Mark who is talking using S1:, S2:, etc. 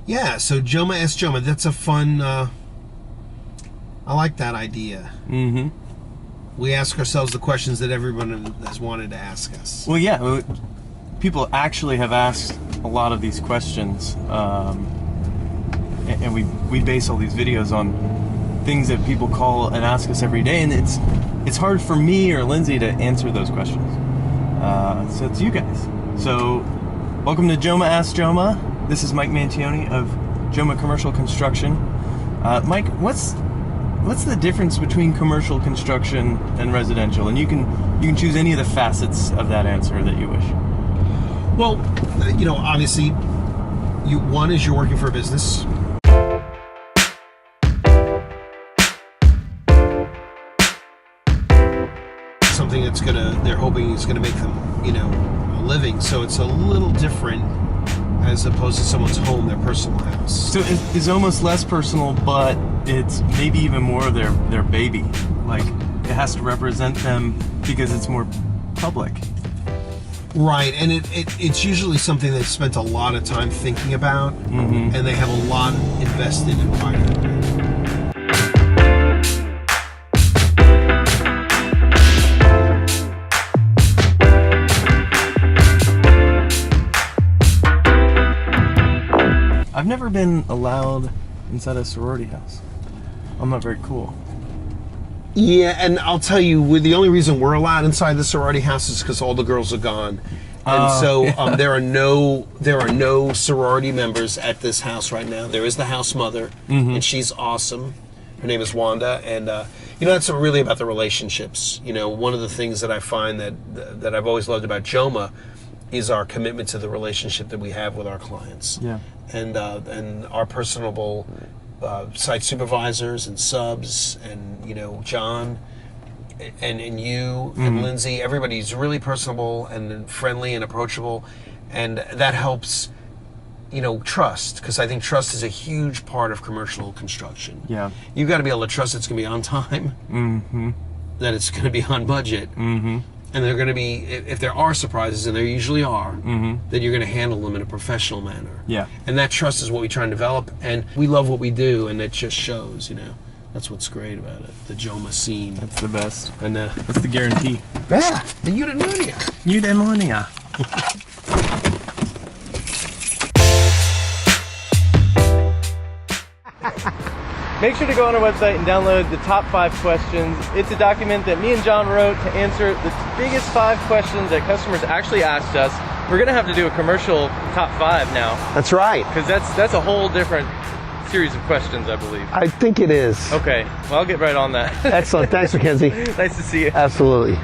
S1: Yeah, so JOMA Ask JOMA, that's a fun, I like that idea.
S2: Mm-hmm.
S1: We ask ourselves the questions that everyone has wanted to ask us.
S2: Well, yeah, people actually have asked a lot of these questions, and we base all these videos on things that people call and ask us every day, and it's hard for me or Lindsay to answer those questions. So it's you guys. So welcome to JOMA Ask JOMA. This is Mike Mantione of JOMA Commercial Construction. Mike, what's the difference between commercial construction and residential? And you can choose any of the facets of that answer that you wish.
S1: Well, you know, obviously, one is you're working for a business. Something that's they're hoping is gonna make them, you know, a living. So it's a little different as opposed to someone's home, their personal house.
S2: So it's almost less personal, but it's maybe even more of their baby. Like, it has to represent them because it's more public.
S1: Right, and it's usually something they've spent a lot of time thinking about,
S2: mm-hmm.
S1: and they have a lot invested in prior to it.
S2: I've never been allowed inside a sorority house. I'm not very cool.
S1: Yeah, and I'll tell you, the only reason we're allowed inside the sorority house is because all the girls are gone, and so
S2: yeah.
S1: there are no sorority members at this house right now. There is the house mother,
S2: mm-hmm.
S1: and she's awesome. Her name is Wanda, and you know, that's really about the relationships. You know, one of the things that I find that I've always loved about JOMA is our commitment to the relationship that we have with our clients.
S2: Yeah.
S1: And our personable site supervisors and subs, and, you know, John and you, mm-hmm. and Lindsay, everybody's really personable and friendly and approachable, and that helps, you know, trust, because I think trust is a huge part of commercial construction.
S2: Yeah.
S1: You've got to be able to trust it's going to be on time,
S2: mm-hmm.
S1: that it's going to be on budget,
S2: mm-hmm.
S1: and they're going to be, if there are surprises, and there usually are,
S2: mm-hmm.
S1: then you're going to handle them in a professional manner.
S2: Yeah.
S1: And that trust is what we try and develop, and we love what we do, and it just shows, you know. That's what's great about it, the JOMA scene.
S2: That's the best.
S1: And
S2: that's the guarantee.
S1: Yeah, the eudaimonia.
S2: Eudaimonia. Make sure to go on our website and download the top 5 questions. It's a document that me and John wrote to answer the biggest 5 questions that customers actually asked us. We're gonna have to do a commercial top 5 now.
S1: That's right.
S2: Because that's a whole different series of questions, I believe.
S1: I think it is.
S2: Okay, well, I'll get right on that.
S1: Excellent. Thanks, Mackenzie.
S2: Nice to see you.
S1: Absolutely.